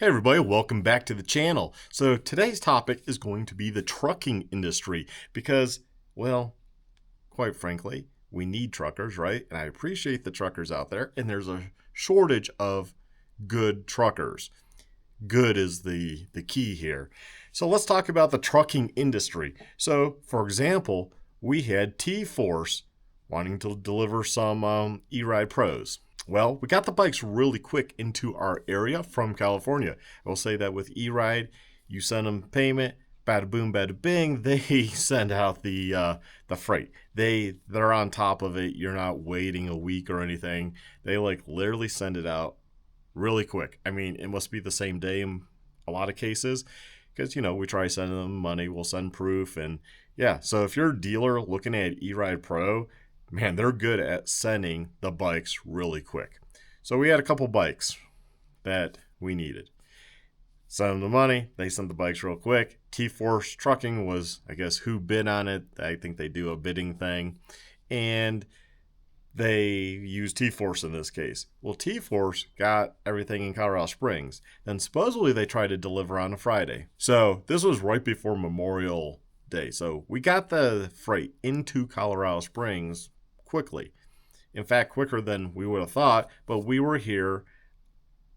Hey everybody, welcome back to the channel. So today's topic is going to be the trucking industry because, well, quite frankly, we need truckers, right? And I appreciate the truckers out there, and there's a shortage of good truckers. Good is the key here. So let's talk about the trucking industry. So, for example, we had TForce wanting to deliver some E-Ride Pros. Well, we got the bikes really quick into our area from California. I will say that with E-Ride, you send them payment, bada boom, bada bing, they send out the freight. They're on top of it. You're not waiting a week or anything. They literally send it out really quick. I mean, it must be the same day in a lot of cases because, we try sending them money, we'll send proof. And yeah, so if you're a dealer looking at E-Ride Pro, man, they're good at sending the bikes really quick. So we had a couple bikes that we needed. Send them the money, they sent the bikes real quick. TForce Trucking was, I guess, who bid on it. I think they do a bidding thing. And they used TForce in this case. Well, TForce got everything in Colorado Springs. Then supposedly they tried to deliver on a Friday. So this was right before Memorial Day. So we got the freight into Colorado Springs quickly. In fact, quicker than we would have thought. But we were here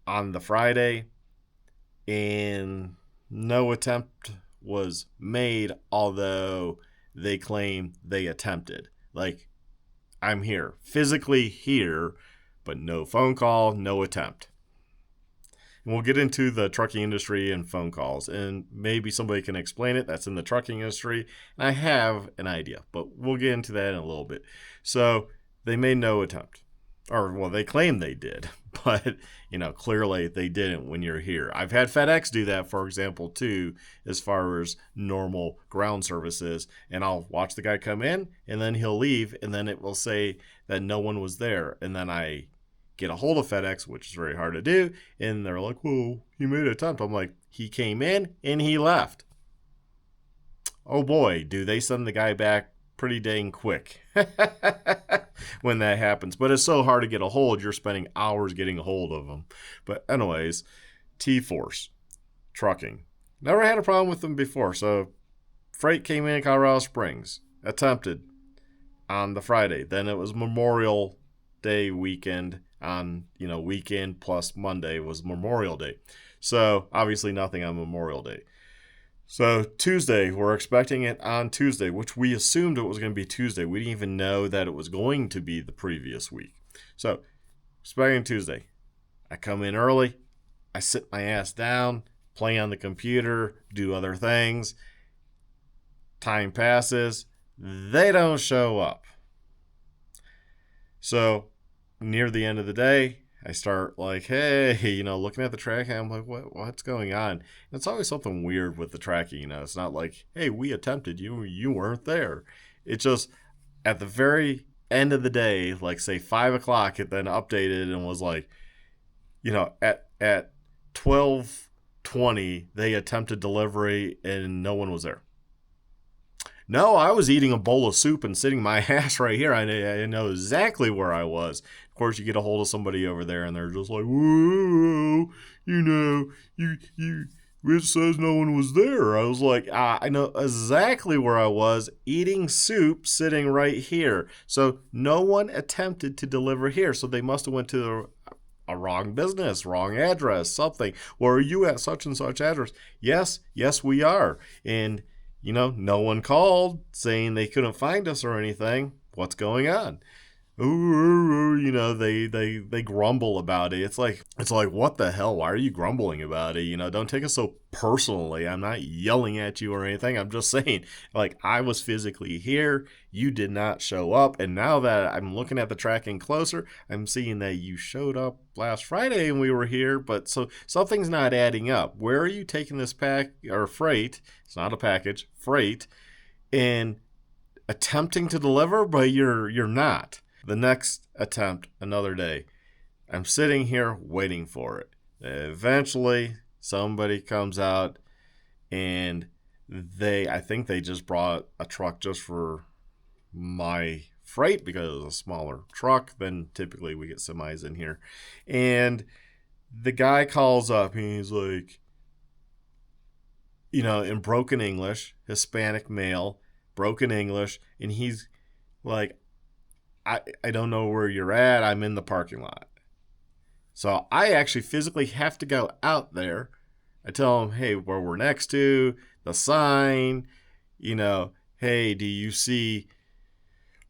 on the Friday and no attempt was made, although they claim they attempted. I'm here, physically here, but no phone call, no attempt. And we'll get into the trucking industry and phone calls, and maybe somebody can explain it. That's in the trucking industry. And I have an idea, but we'll get into that in a little bit. So they made no attempt. Or, well, they claim they did, but, clearly they didn't when you're here. I've had FedEx do that, for example, too, as far as normal ground services. And I'll watch the guy come in, and then he'll leave, and then it will say that no one was there. And then I get a hold of FedEx, which is very hard to do, and they're like, well, he made an attempt. I'm like, he came in, and he left. Oh, boy, do they send the guy back pretty dang quick when that happens. But it's so hard to get a hold, you're spending hours getting a hold of them. But anyways, TForce Trucking. Never had a problem with them before. So freight came in Colorado Springs. Attempted on the Friday. Then it was Memorial Day weekend on, weekend plus Monday was Memorial Day. So obviously nothing on Memorial Day. So Tuesday, we're expecting it on Tuesday, which we assumed it was going to be Tuesday. We didn't even know that it was going to be the previous week. So expecting Tuesday. I come in early. I sit my ass down, play on the computer, do other things. Time passes. They don't show up. So near the end of the day, I start hey, looking at the tracking. I'm like, what's going on? And it's always something weird with the tracking. It's not like, hey, we attempted you weren't there. It's just at the very end of the day, say 5 o'clock, it then updated and was at 12:20 they attempted delivery and no one was there. No, I was eating a bowl of soup and sitting my ass right here. I know exactly where I was. Of course, you get a hold of somebody over there, and they're just like, whoa, it says no one was there. I was like, I know exactly where I was, eating soup, sitting right here. So no one attempted to deliver here. So they must have went to a wrong business, wrong address, something. Or are you at such and such address? Yes, we are. And no one called saying they couldn't find us or anything. What's going on? They grumble about it. It's like, what the hell? Why are you grumbling about it? Don't take it so personally. I'm not yelling at you or anything. I'm just saying, I was physically here. You did not show up. And now that I'm looking at the tracking closer, I'm seeing that you showed up last Friday and we were here. But so something's not adding up. Where are you taking this freight? It's not a package, freight, and attempting to deliver, but you're not. The next attempt, another day. I'm sitting here waiting for it. Eventually, somebody comes out and I think they just brought a truck just for my freight because it was a smaller truck than typically we get semis in here. And The guy calls up and he's like, in broken English, Hispanic male, broken English, and he's like, I don't know where you're at. I'm in the parking lot. So I actually physically have to go out there. I tell him, hey, where we're next to, the sign, hey, do you see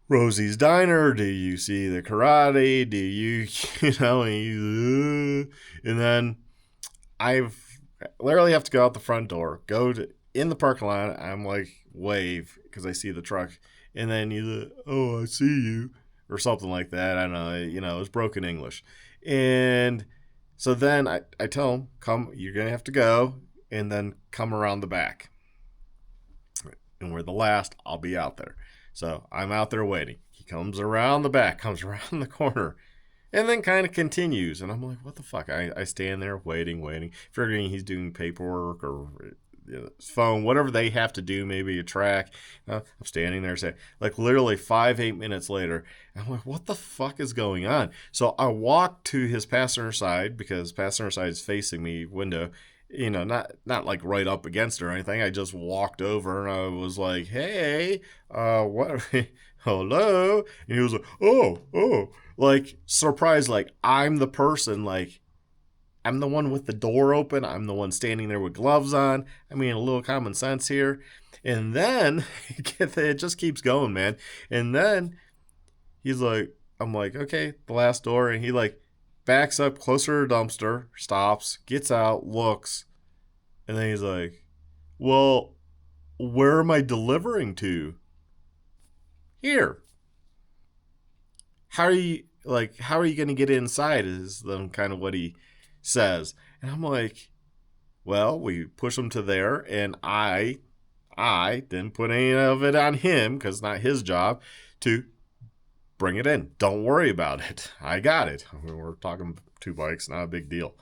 Rosie's Diner? Do you see the karate? Do you, and then I've literally have to go out the front door, go to in the parking lot. I'm like, wave because I see the truck. And then he's like, oh, I see you, or something like that. I don't know. It's broken English. And so then I tell him, come, you're going to have to go and then come around the back. And we're the last, I'll be out there. So I'm out there waiting. He comes around the back, comes around the corner, and then kind of continues. And I'm like, what the fuck? I stand there waiting, figuring he's doing paperwork or his phone, whatever they have to do, maybe a track. I'm standing there saying, like literally 8 minutes later, I'm like, what the fuck is going on? So I walk to his passenger side because passenger side is facing me window. Not like right up against her or anything. I just walked over and I was like, hey, what? Hello? And he was like, oh, like surprised, like I'm the person, like I'm the one with the door open. I'm the one standing there with gloves on. I mean, a little common sense here. And then it just keeps going, man. And then he's like, I'm like, okay, the last door. And he like backs up closer to the dumpster, stops, gets out, looks. And then he's like, well, where am I delivering to? Here. How are you going to get inside is then kind of what he says. And I'm like, well, we push him to there, and I didn't put any of it on him because it's not his job to bring it in. Don't worry about it. I got it. I mean, we're talking 2 bikes, not a big deal.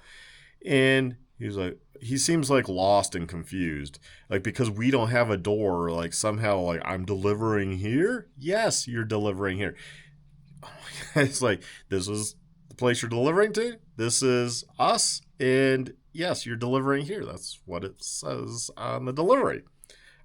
And he's like, he seems like lost and confused. Like, because we don't have a door, like somehow like I'm delivering here? Yes, you're delivering here. It's like, this is the place you're delivering to. This is us. And yes, you're delivering here. That's what it says on the delivery.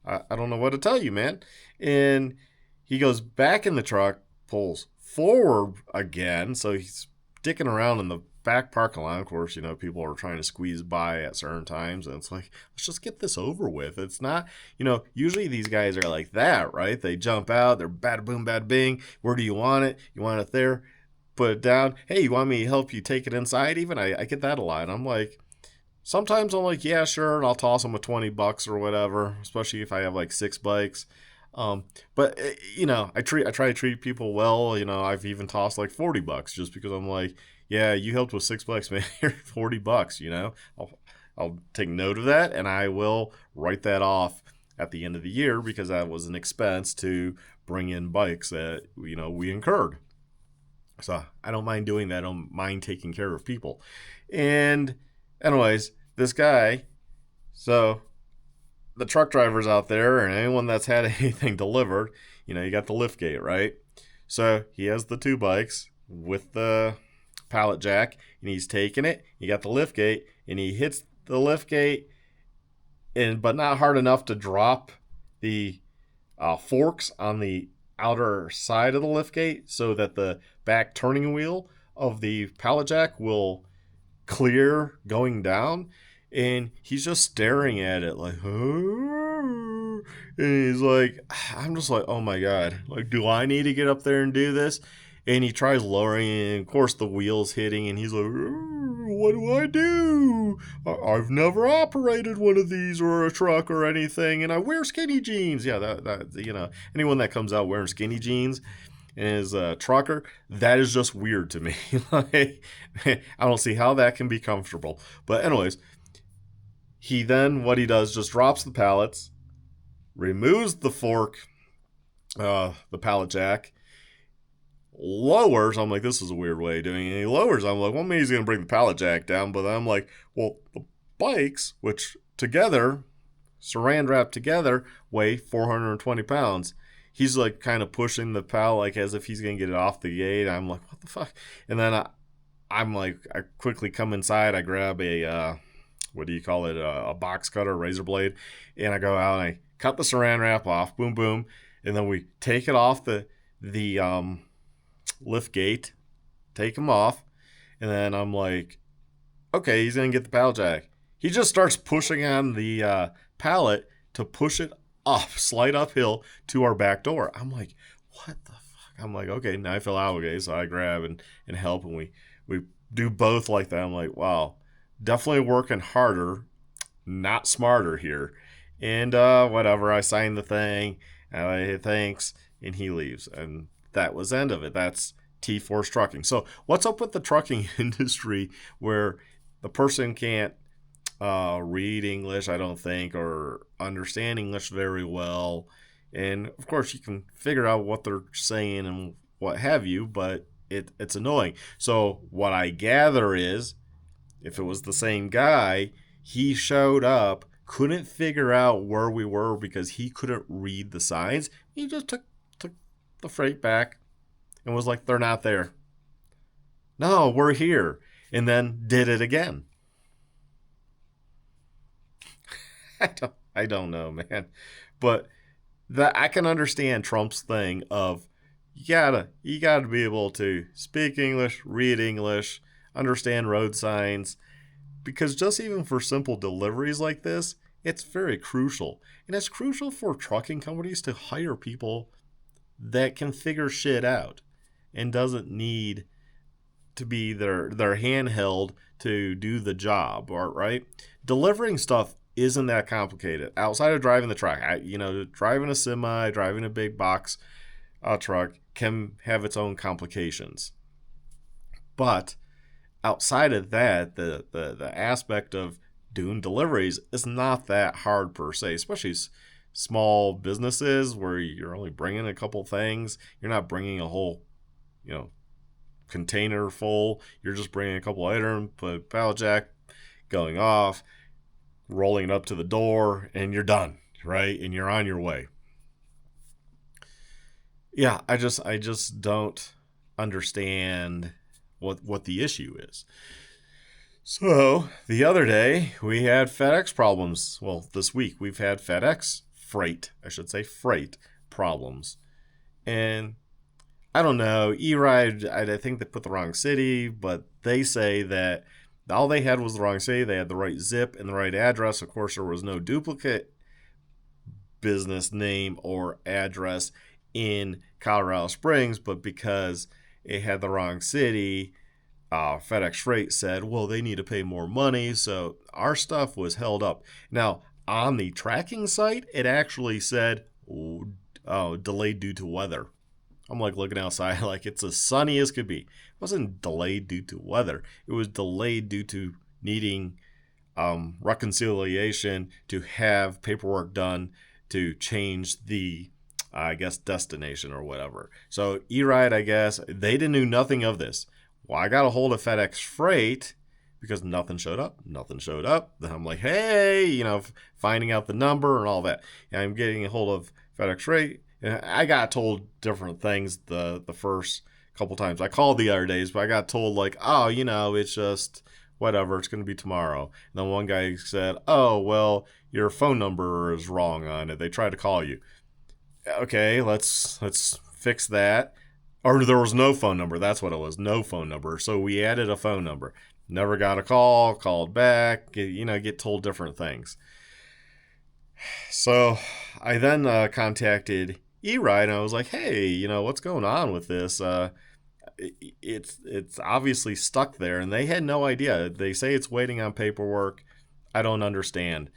I don't know what to tell you, man. And he goes back in the truck, pulls forward again. So he's dicking around in the back parking lot. Of course, people are trying to squeeze by at certain times. And it's like, let's just get this over with. It's not, usually these guys are like that, right? They jump out. They're bada boom, bada bing. Where do you want it? You want it there? Put it down. Hey, you want me to help you take it inside even? I get that a lot. I'm like, sometimes I'm like, yeah, sure. And I'll toss them a $20 or whatever, especially if I have like 6 bikes. But I try to treat people well. I've even tossed like $40 just because I'm like, yeah, you helped with 6 bikes, man. Here's $40. I'll take note of that and I will write that off at the end of the year because that was an expense to bring in bikes that we incurred. So I don't mind doing that. I don't mind taking care of people. And anyways, this guy, so the truck drivers out there and anyone that's had anything delivered, you got the lift gate, right? So he has the 2 bikes with the pallet jack and he's taking it. You got the lift gate and he hits the lift gate, but not hard enough to drop the forks on the outer side of the lift gate so that the back turning wheel of the pallet jack will clear going down. And he's just staring at it like, oh. And he's like, I'm just like, oh my God, like, do I need to get up there and do this? And he tries lowering it, and of course the wheel's hitting, and he's like, what do I do? I've never operated one of these or a truck or anything, and I wear skinny jeans. Yeah, that anyone that comes out wearing skinny jeans and is a trucker, that is just weird to me. Like, I don't see how that can be comfortable. But anyways, he then, what he does, just drops the pallets, removes the fork, the pallet jack, lowers. I'm like, this is a weird way of doing it. He lowers. I'm like, well, maybe he's going to bring the pallet jack down. But I'm like, well, the bikes, which together, saran wrapped together, weigh 420 pounds. He's like kind of pushing the pallet like as if he's going to get it off the gate. I'm like, what the fuck? And then I'm like, I quickly come inside. I grab a what do you call it? A box cutter, razor blade, and I go out and I cut the saran wrap off. Boom, boom, and then we take it off the lift gate, take him off, and then I'm like, okay, he's gonna get the pallet jack. He just starts pushing on the pallet to push it up, slide uphill to our back door. I'm like, what the fuck? I'm like, okay, now I feel obligated, so I grab and help, and we do both like that. I'm like, wow, definitely working harder, not smarter here. And whatever, I signed the thing, and I hit thanks, and he leaves, and that was the end of it. That's TForce trucking. So what's up with the trucking industry where the person can't read English, I don't think, or understand English very well. And of course, you can figure out what they're saying and what have you, but it's annoying. So, what I gather is if it was the same guy, he showed up, couldn't figure out where we were because he couldn't read the signs. He just took the freight back and was like, they're not there. No, we're here. And then did it again. I don't know, man. But that I can understand Trump's thing of you gotta be able to speak English, read English, understand road signs, because just even for simple deliveries like this, it's very crucial. And it's crucial for trucking companies to hire people that can figure shit out and doesn't need to be their handheld to do the job, right? Delivering stuff isn't that complicated outside of driving the truck. Driving a semi, driving a big box truck can have its own complications. But outside of that, the aspect of doing deliveries is not that hard per se, especially small businesses where you're only bringing a couple things. You're not bringing a whole, container full. You're just bringing a couple items, put pallet jack, going off, rolling it up to the door, and you're done, right? And you're on your way. Yeah, I just don't understand what the issue is. So the other day we had FedEx problems. Well, this week we've had FedEx freight problems, and I don't know. E-Ride, I think they put the wrong city, but they say that all they had was the wrong city. They had the right zip and the right address. Of course, there was no duplicate business name or address in Colorado Springs, but because it had the wrong city, FedEx Freight said, well, they need to pay more money, so our stuff was held up. Now, on the tracking site, it actually said, delayed due to weather. I'm like looking outside like it's as sunny as could be. It wasn't delayed due to weather. It was delayed due to needing reconciliation, to have paperwork done to change the, destination or whatever. So E-Ride, I guess, they knew nothing of this. Well, I got a hold of FedEx Freight because nothing showed up. Then I'm like, hey, finding out the number and all that. And I'm getting a hold of FedEx Freight. And I got told different things the first couple times. I called the other days, but I got told like, oh, it's just whatever. It's going to be tomorrow. And then one guy said, oh, well, your phone number is wrong on it. They tried to call you. Okay, let's fix that. Or there was no phone number. That's what it was. No phone number. So we added a phone number. Never got a call. Called back. Get told different things. So I then contacted E-Ride, and I was like, hey, what's going on with this? It's obviously stuck there, and they had no idea. They say it's waiting on paperwork. I don't understand.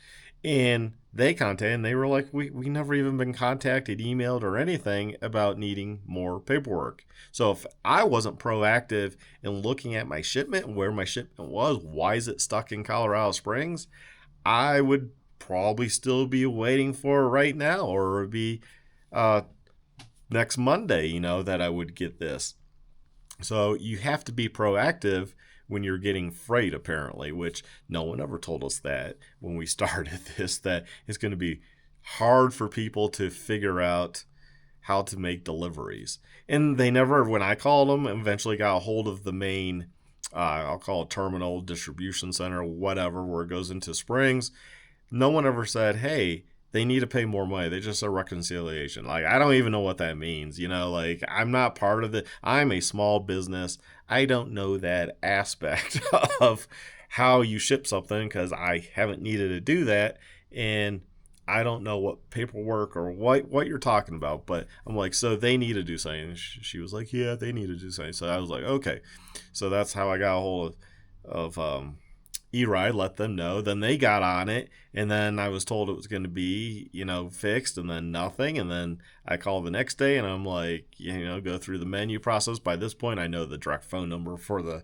And they contacted, and they were like, we never even been contacted, emailed, or anything about needing more paperwork. So if I wasn't proactive in looking at my shipment and where my shipment was, why is it stuck in Colorado Springs, I would probably still be waiting for it right now, or it would be next Monday, that I would get this. So you have to be proactive when you're getting freight, apparently, which no one ever told us that when we started this, that it's going to be hard for people to figure out how to make deliveries. And they never, when I called them, eventually got a hold of the main I'll call it terminal, distribution center, whatever, where it goes into Springs. No one ever said, hey, they need to pay more money. They just said reconciliation. Like, I don't even know what that means. Like, I'm not part of it. I'm a small business. I don't know that aspect of how you ship something because I haven't needed to do that. And I don't know what paperwork or what you're talking about. But I'm like, so they need to do something. She was like, yeah, they need to do something. So I was like, okay. So that's how I got a hold of E-Ride, let them know. Then they got on it, and then I was told it was going to be, fixed, and then nothing. And then I called the next day, and I'm like, go through the menu process. By this point, I know the direct phone number for the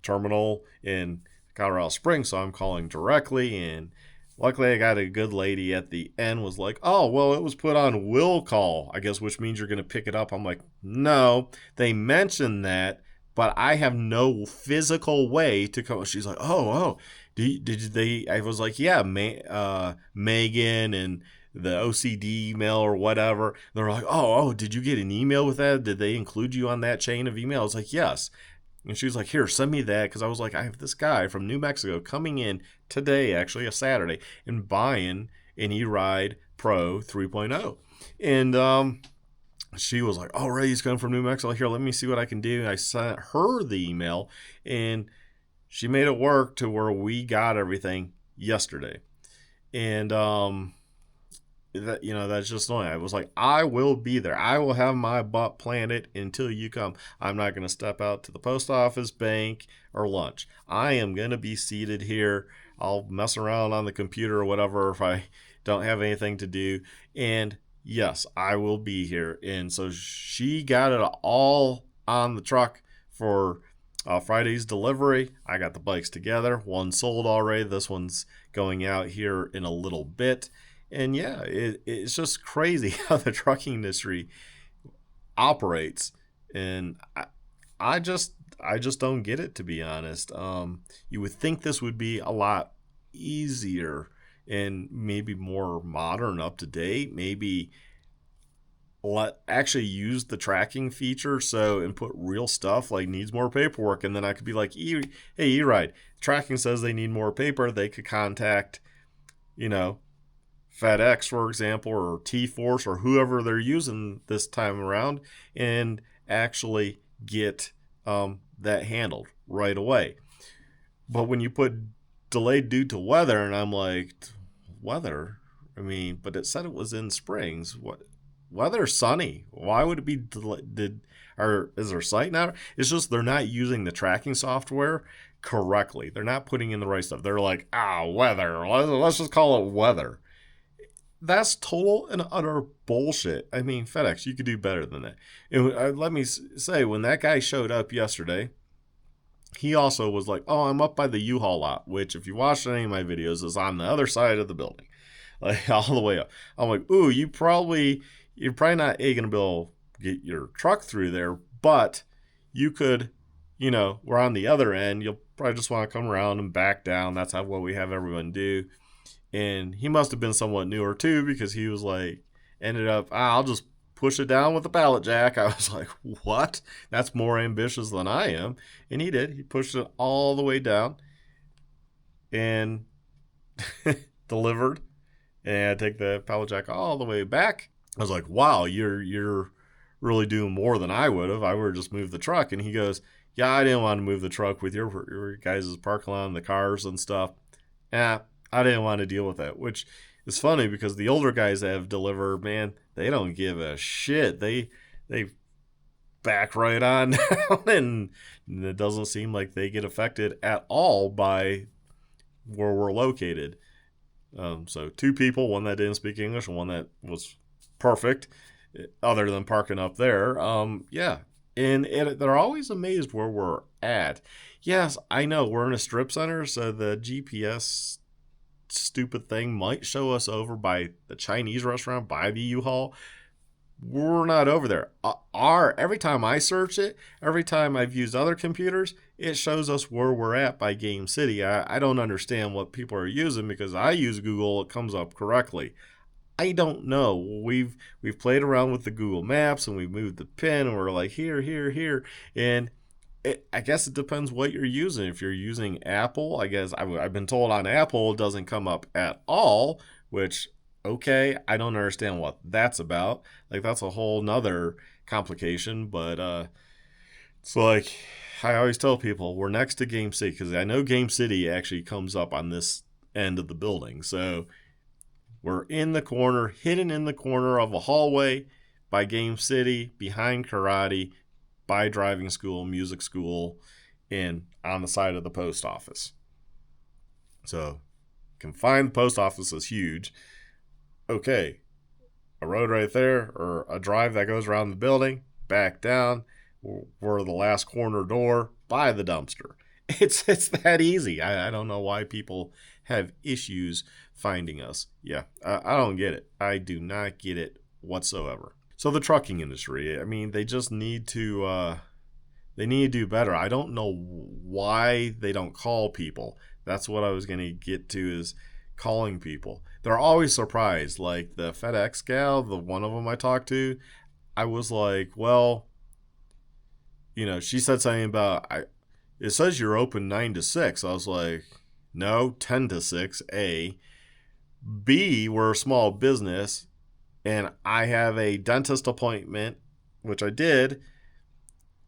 terminal in Colorado Springs, so I'm calling directly. And luckily, I got a good lady at the end. Was like, oh, well, it was put on will call, I guess, which means you're going to pick it up. I'm like, no, they mentioned that, but I have no physical way to come. She's like, oh, did they? I was like, yeah, Megan and the OCD email or whatever. They're like, oh, did you get an email with that? Did they include you on that chain of emails? I was like, yes. And she was like, here, send me that. Because I was like, I have this guy from New Mexico coming in today, actually, a Saturday, and buying an E-Ride Pro 3.0. And she was like, oh, Ray, he's coming from New Mexico. Here, let me see what I can do. And I sent her the email, and she made it work to where we got everything yesterday. And that's just annoying. I was like, I will be there. I will have my butt planted until you come. I'm not going to step out to the post office, bank, or lunch. I am going to be seated here. I'll mess around on the computer or whatever if I don't have anything to do. And yes, I will be here. And so she got it all on the truck for Friday's delivery. I got the bikes together. One sold already. This one's going out here in a little bit. And yeah, it's just crazy how the trucking industry operates. And I just don't get it, to be honest. You would think this would be a lot easier and maybe more modern, up to date. Maybe actually use the tracking feature and put real stuff like needs more paperwork, and then I could be like, hey, E-Ride, tracking says they need more paper. They could contact, FedEx, for example, or TForce, or whoever they're using this time around, and actually get that handled right away. But when you put delayed due to weather, and I'm like, weather? I mean, but it said it was in Springs. What? Weather's sunny. Why would it be delayed? Or is there sight now? It's just they're not using the tracking software correctly. They're not putting in the right stuff. They're like, weather. Let's just call it weather. That's total and utter bullshit. I mean, FedEx, you could do better than that. And let me say, when that guy showed up yesterday, he also was like, oh, I'm up by the U-Haul lot, which if you watched any of my videos is on the other side of the building, like all the way up. I'm like, ooh, you're probably not going to be able to get your truck through there, but you could, we're on the other end. You'll probably just want to come around and back down. That's what we have everyone do. And he must have been somewhat newer too, because he was like, ended up, I'll just push it down with a pallet jack. I was like, what? That's more ambitious than I am. And he did. He pushed it all the way down and delivered. And I take the pallet jack all the way back. I was like, wow, you're really doing more than I would have. I would have just moved the truck. And he goes, yeah, I didn't want to move the truck with your guys' parking lot and the cars and stuff. I didn't want to deal with that, which is funny because the older guys that have delivered, man, they don't give a shit. They back right on down, and it doesn't seem like they get affected at all by where we're located. So two people, one that didn't speak English and one that was perfect, other than parking up there. Yeah. And they're always amazed where we're at. Yes, I know we're in a strip center, so the GPS stupid thing might show us over by the Chinese restaurant, by the U-Haul. We're not over there. Every time I search it, every time I've used other computers, it shows us where we're at by Game City. I don't understand what people are using, because I use Google, it comes up correctly. I don't know. We've played around with the Google Maps, and we've moved the pin, and we're like here, and I guess it depends what you're using. If you're using Apple, I guess I've been told on Apple it doesn't come up at all, which, okay, I don't understand what that's about. Like, that's a whole nother complication, but it's like I always tell people we're next to Game City because I know Game City actually comes up on this end of the building. So we're in the corner, hidden in the corner of a hallway by Game City, behind karate, by driving school, music school, and on the side of the post office. So you can find the post office is huge. Okay, a road right there or a drive that goes around the building, back down, we're the last corner door by the dumpster. It's that easy. I don't know why people have issues finding us. Yeah, I don't get it. I do not get it whatsoever. So the trucking industry, I mean, they just need to do better. I don't know why they don't call people. That's what I was going to get to is calling people. They're always surprised. Like the FedEx gal, the one of them I talked to, I was like, well, she said something about it says you're open 9 to 6. I was like, no, 10 to 6, A. B, we're a small business, and I have a dentist appointment, which I did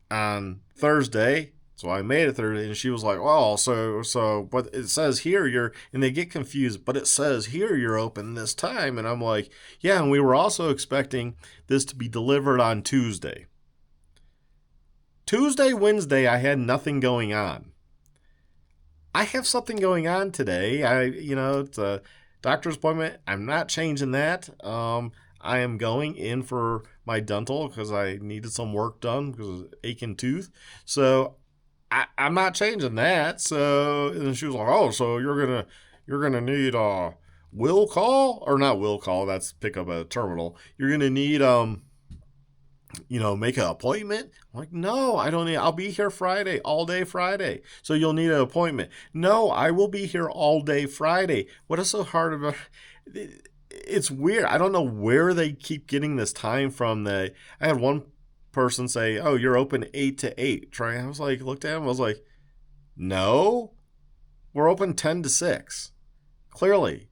on Thursday. So I made it Thursday, and she was like, well, so, but it says here and they get confused, but it says here you're open this time. And I'm like, yeah, and we were also expecting this to be delivered on Tuesday. Wednesday, I had nothing going on. I have something going on today. It's a doctor's appointment. I'm not changing that. I am going in for my dental because I needed some work done because of aching tooth. So I'm not changing that. So and she was like, oh, so you're gonna need a will call or not will call. That's pick up a terminal. You're gonna need make an appointment? I'm like, no, I don't need, I'll be here Friday, all day Friday. So you'll need an appointment. No, I will be here all day Friday. What is so hard about it? It's weird. I don't know where they keep getting this time from. I had one person say, oh, you're open 8 to 8. I was like, looked at him, I was like, no, we're open 10 to 6. Clearly.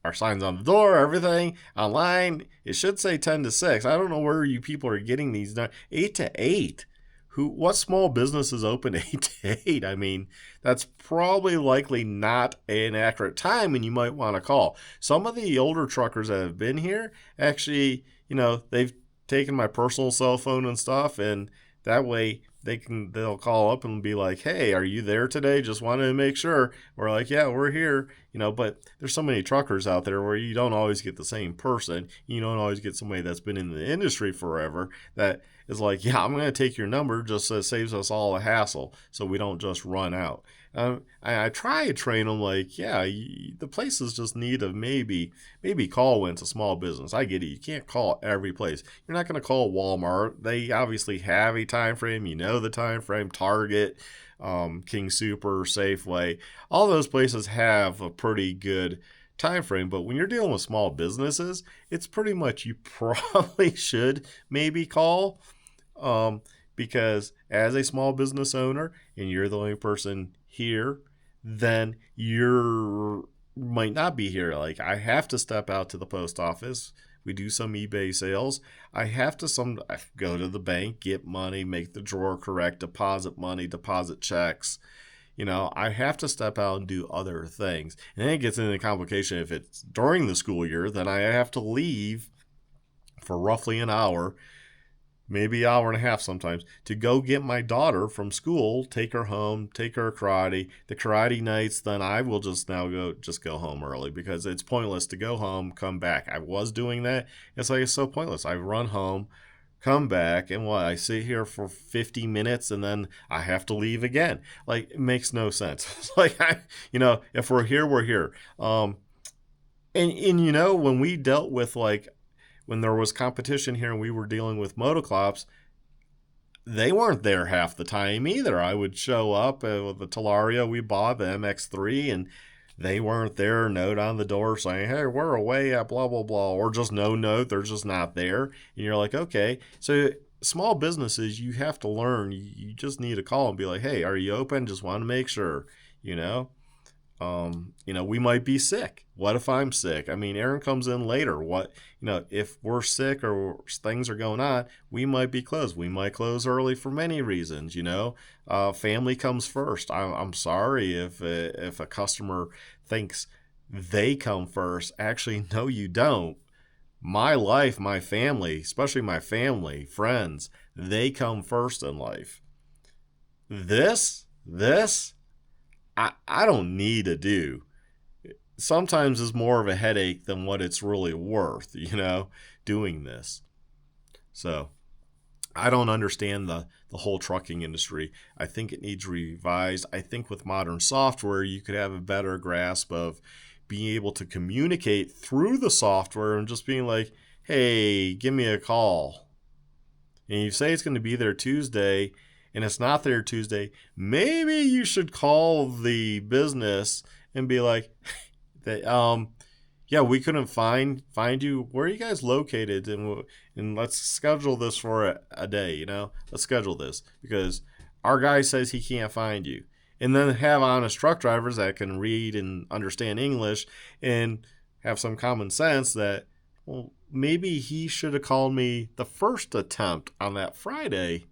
Our signs on the door, everything online. It should say 10 to 6. I don't know where you people are getting these 8 to 8. What small business is open 8 to 8? I mean, that's probably likely not an accurate time, and you might want to call. Some of the older truckers that have been here actually, they've taken my personal cell phone and stuff, and that way they'll call up and be like, hey, are you there today? Just wanted to make sure. We're like, yeah, we're here. But there's so many truckers out there where you don't always get the same person. You don't always get somebody that's been in the industry forever that is like, yeah, I'm going to take your number just so it saves us all a hassle so we don't just run out. I try to train them like, yeah, the places just need to maybe call when it's a small business. I get it. You can't call every place. You're not going to call Walmart. They obviously have a time frame. The time frame. Target, King Super, Safeway. All those places have a pretty good time frame. But when you're dealing with small businesses, it's pretty much you probably should maybe call. Because as a small business owner and you're the only person here, then you might not be here. Like I have to step out to the post office. We do some eBay sales. I have to go to the bank, get money, make the drawer correct, deposit money, deposit checks. I have to step out and do other things. And then it gets into the complication. If it's during the school year, then I have to leave for roughly an hour, maybe an hour and a half sometimes, to go get my daughter from school, take her home, take her karate. The karate nights, then I will just go home early because it's pointless to go home, come back. I was doing that. It's so pointless. I run home, come back, and I sit here for 50 minutes and then I have to leave again. Like, it makes no sense. It's like, if we're here, we're here. And when we dealt with when there was competition here and we were dealing with motoclops, they weren't there half the time either. I would show up with the Talaria we bought, the MX3, and they weren't there. Note on the door saying, hey, we're away at blah, blah, blah, or just no note. They're just not there. And you're like, okay. So small businesses, you have to learn. You just need to call and be like, hey, are you open? Just want to make sure, you know. We might be sick. What if I'm sick? I mean, Aaron comes in later. What, if we're sick or things are going on, we might be closed. We might close early for many reasons. Family comes first. I'm sorry if a customer thinks they come first. Actually, no, you don't. My life, my family, especially my family, friends, they come first in life. This, I don't need to do. Sometimes it's more of a headache than what it's really worth, doing this. So I don't understand the whole trucking industry. I think it needs revised. I think with modern software, you could have a better grasp of being able to communicate through the software and just being like, hey, give me a call. And you say it's going to be there Tuesday and it's not there Tuesday, maybe you should call the business and be like, yeah, we couldn't find you. Where are you guys located? And let's schedule this for a day. Let's schedule this because our guy says he can't find you. And then have honest truck drivers that can read and understand English and have some common sense that, well, maybe he should have called me the first attempt on that Friday.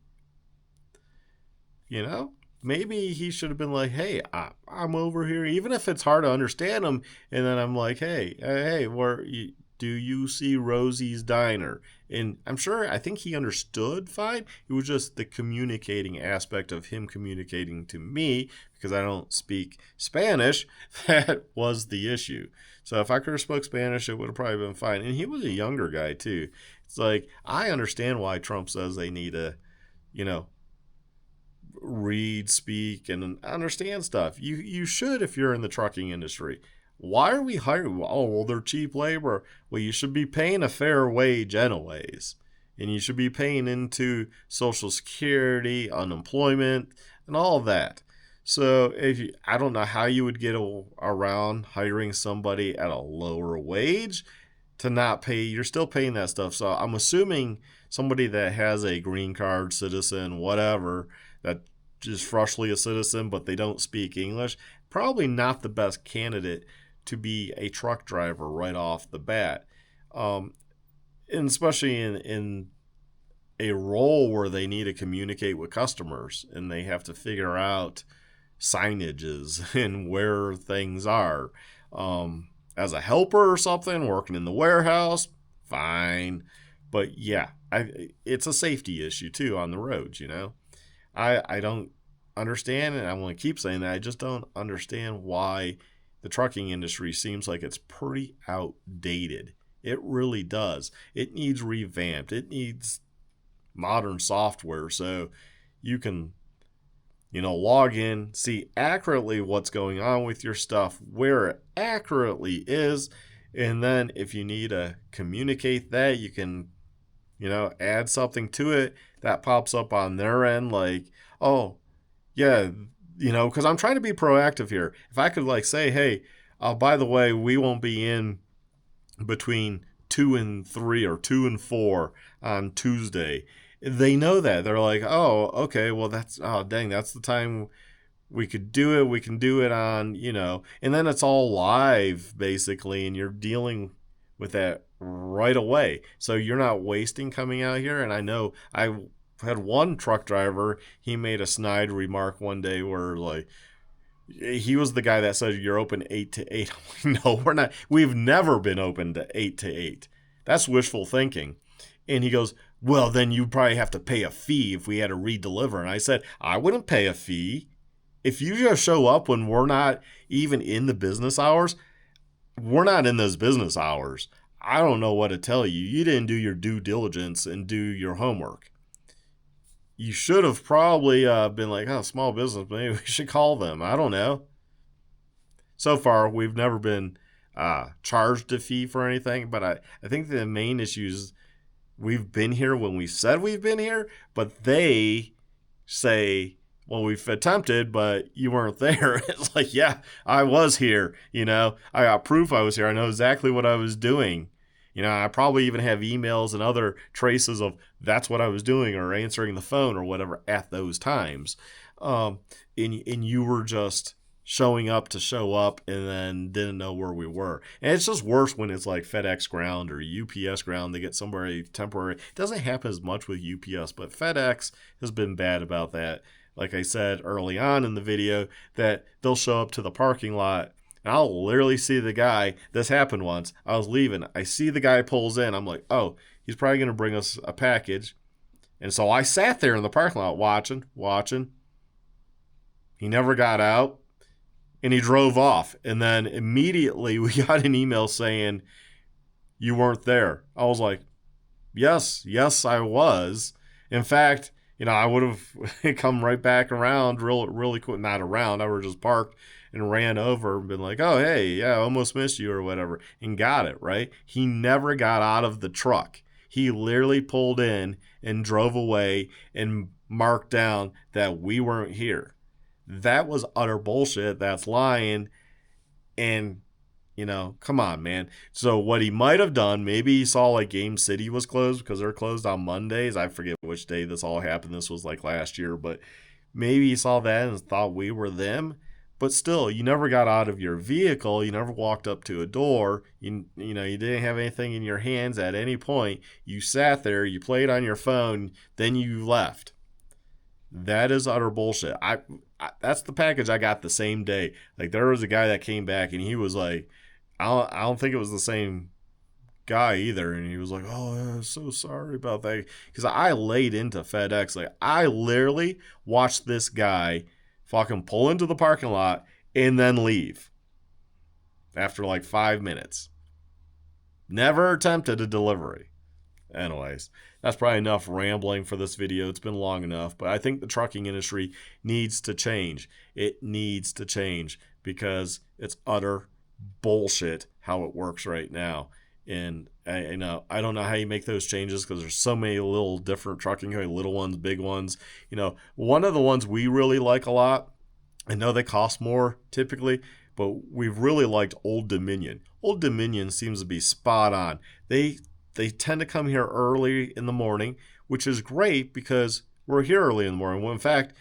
Maybe he should have been like, hey, I'm over here, even if it's hard to understand him. And then I'm like, hey, do you see Rosie's Diner? And I think he understood fine. It was just the communicating aspect of him communicating to me, because I don't speak Spanish, that was the issue. So if I could have spoke Spanish, it would have probably been fine. And he was a younger guy too. It's like, I understand why Trump says they need to, read, speak, and understand stuff. You should if you're in the trucking industry. Why are we hiring? Oh, well, they're cheap labor. Well, you should be paying a fair wage anyways. And you should be paying into Social Security, unemployment, and all of that. So I don't know how you would get around hiring somebody at a lower wage to not pay. You're still paying that stuff. So I'm assuming somebody that has a green card, citizen, whatever, that is freshly a citizen but they don't speak English, probably not the best candidate to be a truck driver right off the bat. And especially in a role where they need to communicate with customers and they have to figure out signages and where things are. As a helper or something, working in the warehouse, fine. But yeah, it's a safety issue too on the roads, I don't understand, and I want to keep saying that, I just don't understand why the trucking industry seems like it's pretty outdated. It really does. It needs revamped. It needs modern software so you can, log in, see accurately what's going on with your stuff, where it accurately is, and then if you need to communicate that, you can, add something to it that pops up on their end, like, oh, yeah, because I'm trying to be proactive here. If I could say, hey, by the way, we won't be in between 2 and 3 or 2 and 4 on Tuesday. They know that. They're like, oh, okay, well, that's the time we could do it. We can do it on, and then it's all live basically, and you're dealing with that right away. So you're not wasting coming out here. And I know I had one truck driver, he made a snide remark one day where he was the guy that said you're open 8 to 8. I'm like, no, we're not. We've never been open to 8 to 8. That's wishful thinking. And he goes, well, then you probably have to pay a fee if we had to redeliver. And I said, I wouldn't pay a fee. If you just show up when we're not even in the business hours, we're not in those business hours. I don't know what to tell you. You didn't do your due diligence and do your homework. You should have probably been like, oh, small business, maybe we should call them. I don't know. So far, we've never been charged a fee for anything, but I think the main issue is we've been here when we said we've been here, but they say, well, we've attempted, but you weren't there. It's like, yeah, I was here. I got proof I was here. I know exactly what I was doing. I probably even have emails and other traces of that's what I was doing or answering the phone or whatever at those times. Um, and you were just showing up to show up and then didn't know where we were. And it's just worse when it's like FedEx ground or UPS ground. They get somewhere temporary. It doesn't happen as much with UPS, but FedEx has been bad about that. Like I said early on in the video, that they'll show up to the parking lot and I'll literally see the guy. This happened once. I was leaving. I see the guy pulls in. I'm like, oh, he's probably going to bring us a package. And so I sat there in the parking lot watching. He never got out. And he drove off. And then immediately we got an email saying, you weren't there. I was like, yes, I was. In fact, I would have come right back around really quick. Not around. I would have just parked and ran over and been like, oh, hey, yeah, I almost missed you or whatever. And got it, right? He never got out of the truck. He literally pulled in and drove away and marked down that we weren't here. That was utter bullshit. That's lying. And, come on, man. So what he might have done, maybe he saw like Game City was closed because they're closed on Mondays. I forget which day this all happened. This was like last year, but maybe he saw that and thought we were them. But still, you never got out of your vehicle. You never walked up to a door. You didn't have anything in your hands at any point. You sat there, you played on your phone, then you left. That is utter bullshit. That's the package I got the same day. Like, there was a guy that came back and he was like, I don't think it was the same guy either. And he was like, oh, I'm so sorry about that. Because I laid into FedEx. Like, I literally watched this guy fucking pull into the parking lot and then leave after like 5 minutes. Never attempted a delivery. Anyways, that's probably enough rambling for this video. It's been long enough, but I think the trucking industry needs to change. It needs to change because it's utter bullshit how it works right now. And I don't know how you make those changes because there's so many little different trucking, little ones, big ones. One of the ones we really like a lot, I know they cost more typically, but we've really liked Old Dominion. Old Dominion seems to be spot on. They tend to come here early in the morning, which is great because we're here early in the morning. Well, in fact,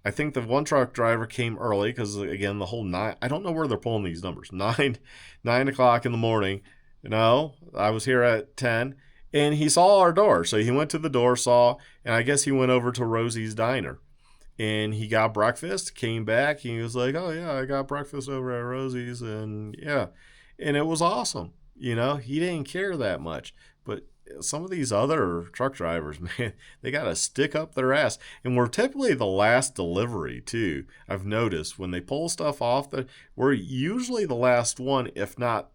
I think the one truck driver came early because, again, the whole 9, I don't know where they're pulling these numbers. 9 o'clock in the morning. No, I was here at 10, and he saw our door. So he went to the door, and I guess he went over to Rosie's Diner. And he got breakfast, came back, and he was like, oh, yeah, I got breakfast over at Rosie's, and yeah. And it was awesome. He didn't care that much. But some of these other truck drivers, man, they got to stick up their ass. And we're typically the last delivery, too. I've noticed when they pull stuff off, we're usually the last one, if not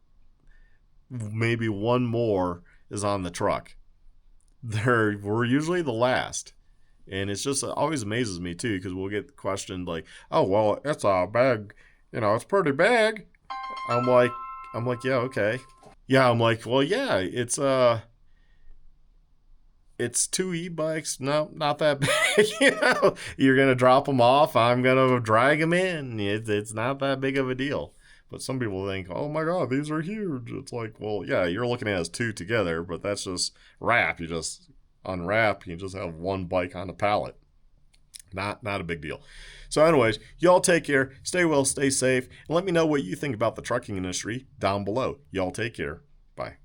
maybe one more is on the truck. We're usually the last. And it's just, it always amazes me, too, because we'll get questioned like, oh, well, it's a bag, it's pretty big. I'm like, yeah, okay. Yeah, I'm like, well, yeah, it's 2 e-bikes. No, not that big. You're gonna drop them off. I'm gonna drag them in. It's not that big of a deal. But some people think, oh my God, these are huge. It's like, well, yeah, you're looking at it as 2 together, but that's just wrap. You just unwrap. You just have one bike on a pallet. Not a big deal. So anyways, y'all take care. Stay well, stay safe. And let me know what you think about the trucking industry down below. Y'all take care. Bye.